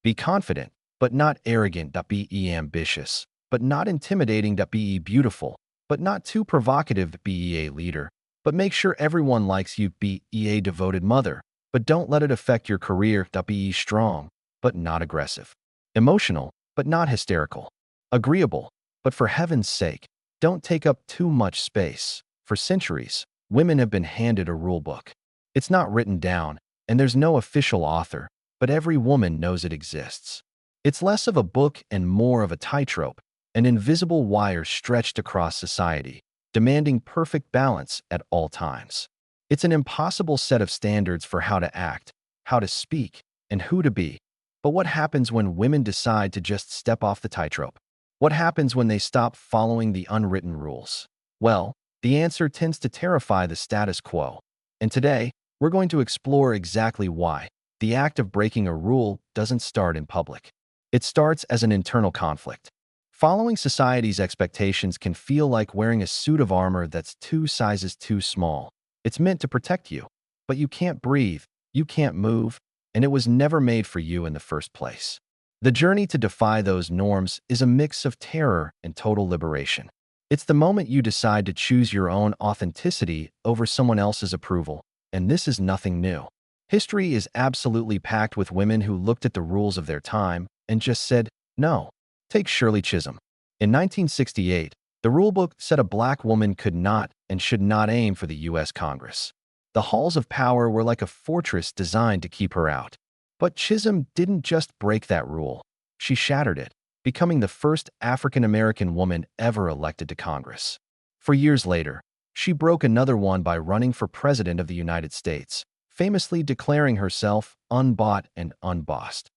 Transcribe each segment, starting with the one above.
Be confident, but not arrogant. Be ambitious, but not intimidating. Be beautiful, but not too provocative. Be a leader, but make sure everyone likes you. Be a devoted mother, but don't let it affect your career. Be strong, but not aggressive. Emotional, but not hysterical. Agreeable, but for heaven's sake, don't take up too much space. For centuries, women have been handed a rule book. It's not written down, and there's no official author, but every woman knows it exists. It's less of a book and more of a tightrope, an invisible wire stretched across society, demanding perfect balance at all times. It's an impossible set of standards for how to act, how to speak, and who to be. But what happens when women decide to just step off the tightrope? What happens when they stop following the unwritten rules? Well, the answer tends to terrify the status quo. And today, we're going to explore exactly why. The act of breaking a rule doesn't start in public. It starts as an internal conflict. Following society's expectations can feel like wearing a suit of armor that's 2 sizes too small. It's meant to protect you, but you can't breathe, you can't move, and it was never made for you in the first place. The journey to defy those norms is a mix of terror and total liberation. It's the moment you decide to choose your own authenticity over someone else's approval, and this is nothing new. History is absolutely packed with women who looked at the rules of their time and just said, no. Take Shirley Chisholm. In 1968, the rulebook said a black woman could not and should not aim for the U.S. Congress. The halls of power were like a fortress designed to keep her out. But Chisholm didn't just break that rule. She shattered it, becoming the first African-American woman ever elected to Congress. For years later, she broke another one by running for President of the United States, famously declaring herself unbought and unbossed.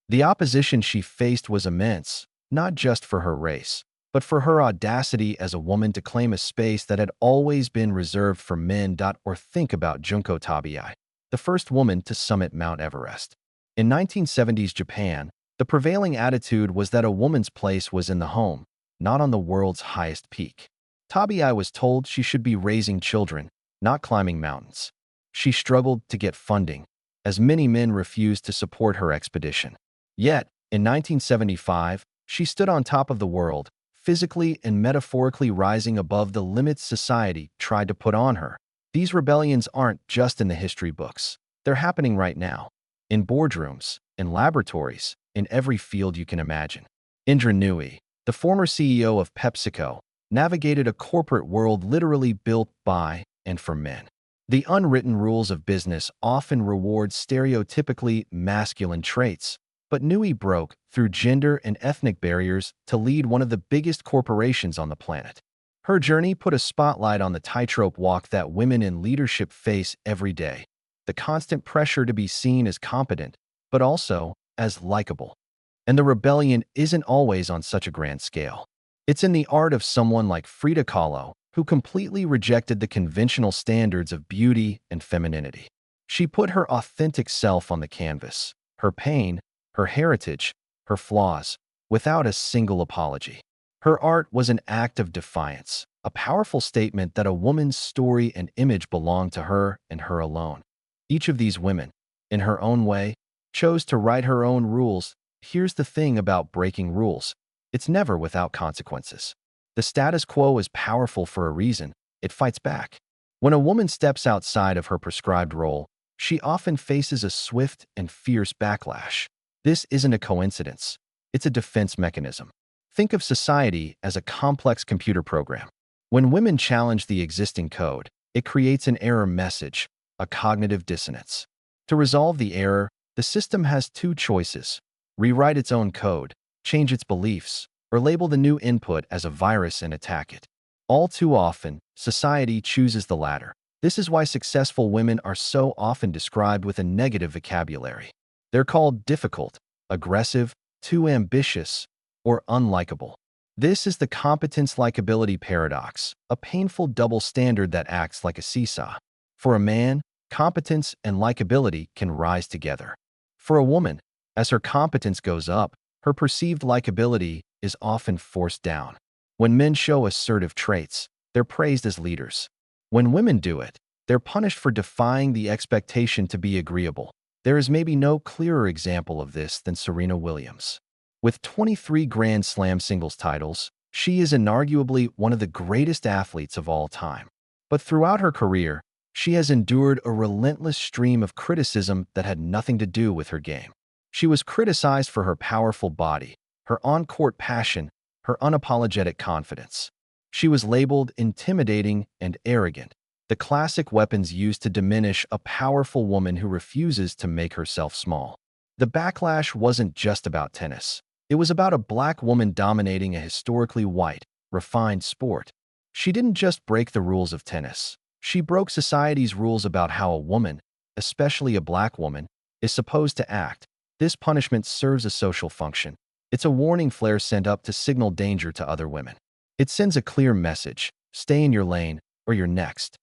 The opposition she faced was immense, not just for her race, but for her audacity as a woman to claim a space that had always been reserved for men. Or think about Junko Tabii, the first woman to summit Mount Everest. In 1970s Japan, the prevailing attitude was that a woman's place was in the home, not on the world's highest peak. Tabii was told she should be raising children, not climbing mountains. She struggled to get funding, as many men refused to support her expedition. Yet, in 1975, she stood on top of the world, physically and metaphorically rising above the limits society tried to put on her. These rebellions aren't just in the history books. They're happening right now. In boardrooms, in laboratories, in every field you can imagine. Indra Nooyi, the former CEO of PepsiCo, navigated a corporate world literally built by and for men. The unwritten rules of business often reward stereotypically masculine traits, but Nooyi broke through gender and ethnic barriers to lead one of the biggest corporations on the planet. Her journey put a spotlight on the tightrope walk that women in leadership face every day. The constant pressure to be seen as competent, but also as likable. And the rebellion isn't always on such a grand scale. It's in the art of someone like Frida Kahlo, who completely rejected the conventional standards of beauty and femininity. She put her authentic self on the canvas, her pain, her heritage, her flaws, without a single apology. Her art was an act of defiance, a powerful statement that a woman's story and image belonged to her and her alone. Each of these women, in her own way, chose to write her own rules. Here's the thing about breaking rules. It's never without consequences. The status quo is powerful for a reason. It fights back. When a woman steps outside of her prescribed role, she often faces a swift and fierce backlash. This isn't a coincidence. It's a defense mechanism. Think of society as a complex computer program. When women challenge the existing code, it creates an error message, a cognitive dissonance. To resolve the error, the system has 2 choices: rewrite its own code, change its beliefs, or label the new input as a virus and attack it. All too often, society chooses the latter. This is why successful women are so often described with a negative vocabulary. They're called difficult, aggressive, too ambitious, or unlikable. This is the competence-likability paradox, a painful double standard that acts like a seesaw. For a man, competence and likability can rise together. For a woman, as her competence goes up, her perceived likability is often forced down. When men show assertive traits, they're praised as leaders. When women do it, they're punished for defying the expectation to be agreeable. There is maybe no clearer example of this than Serena Williams. With 23 Grand Slam singles titles, she is inarguably one of the greatest athletes of all time. But throughout her career, she has endured a relentless stream of criticism that had nothing to do with her game. She was criticized for her powerful body, her on-court passion, her unapologetic confidence. She was labeled intimidating and arrogant, the classic weapons used to diminish a powerful woman who refuses to make herself small. The backlash wasn't just about tennis. It was about a black woman dominating a historically white, refined sport. She didn't just break the rules of tennis. She broke society's rules about how a woman, especially a black woman, is supposed to act. This punishment serves a social function. It's a warning flare sent up to signal danger to other women. It sends a clear message: stay in your lane, or you're next.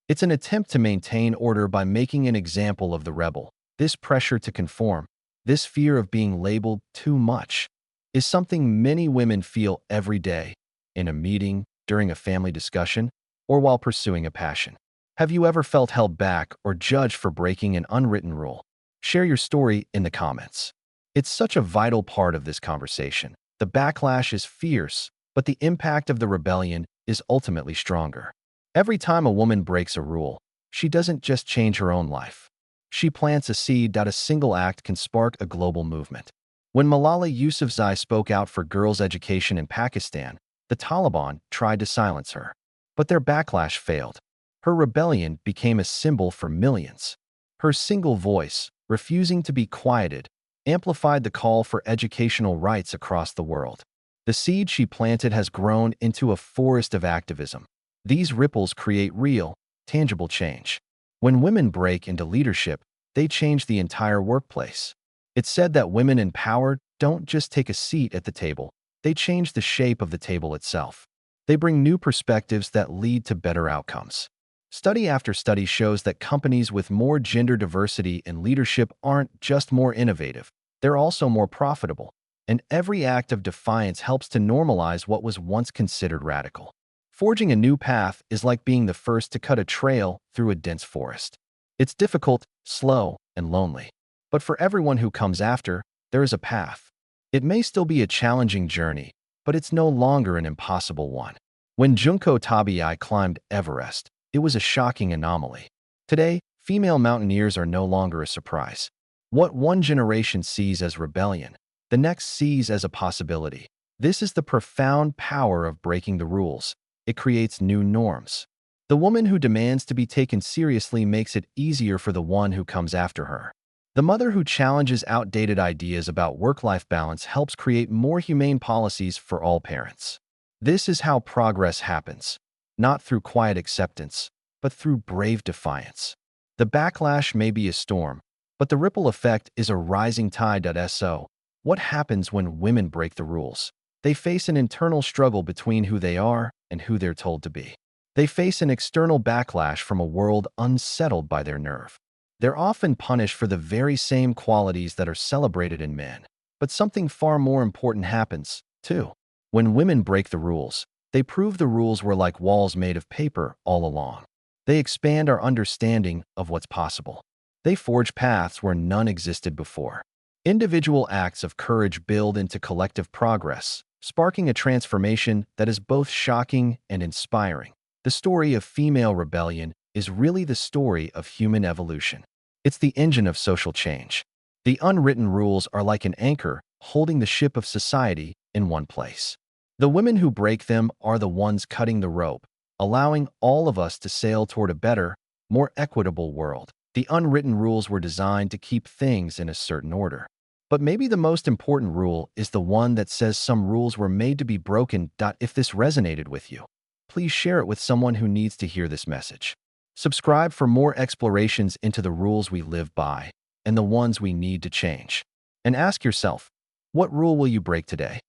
It's an attempt to maintain order by making an example of the rebel. This pressure to conform, this fear of being labeled too much, is something many women feel every day, in a meeting, during a family discussion, or while pursuing a passion. Have you ever felt held back or judged for breaking an unwritten rule? Share your story in the comments. It's such a vital part of this conversation. The backlash is fierce, but the impact of the rebellion is ultimately stronger. Every time a woman breaks a rule, she doesn't just change her own life. She plants a seed that a single act can spark a global movement. When Malala Yousafzai spoke out for girls' education in Pakistan, the Taliban tried to silence her. But their backlash failed. Her rebellion became a symbol for millions. Her single voice, refusing to be quieted, amplified the call for educational rights across the world. The seed she planted has grown into a forest of activism. These ripples create real, tangible change. When women break into leadership, they change the entire workplace. It's said that women in power don't just take a seat at the table, they change the shape of the table itself. They bring new perspectives that lead to better outcomes. Study after study shows that companies with more gender diversity in leadership aren't just more innovative, they're also more profitable. And every act of defiance helps to normalize what was once considered radical. Forging a new path is like being the first to cut a trail through a dense forest. It's difficult, slow, and lonely. But for everyone who comes after, there is a path. It may still be a challenging journey, but it's no longer an impossible one. When Junko Tabei climbed Everest, it was a shocking anomaly. Today, female mountaineers are no longer a surprise. What one generation sees as rebellion, the next sees as a possibility. This is the profound power of breaking the rules. It creates new norms. The woman who demands to be taken seriously makes it easier for the one who comes after her. The mother who challenges outdated ideas about work-life balance helps create more humane policies for all parents. This is how progress happens, not through quiet acceptance, but through brave defiance. The backlash may be a storm, but the ripple effect is a rising tide. So, what happens when women break the rules? They face an internal struggle between who they are and who they're told to be. They face an external backlash from a world unsettled by their nerve. They're often punished for the very same qualities that are celebrated in men. But something far more important happens, too. When women break the rules, they prove the rules were like walls made of paper all along. They expand our understanding of what's possible. They forge paths where none existed before. Individual acts of courage build into collective progress, sparking a transformation that is both shocking and inspiring. The story of female rebellion is really the story of human evolution. It's the engine of social change. The unwritten rules are like an anchor holding the ship of society in one place. The women who break them are the ones cutting the rope, allowing all of us to sail toward a better, more equitable world. The unwritten rules were designed to keep things in a certain order. But maybe the most important rule is the one that says some rules were made to be broken. If this resonated with you, please share it with someone who needs to hear this message. Subscribe for more explorations into the rules we live by and the ones we need to change. And ask yourself, what rule will you break today?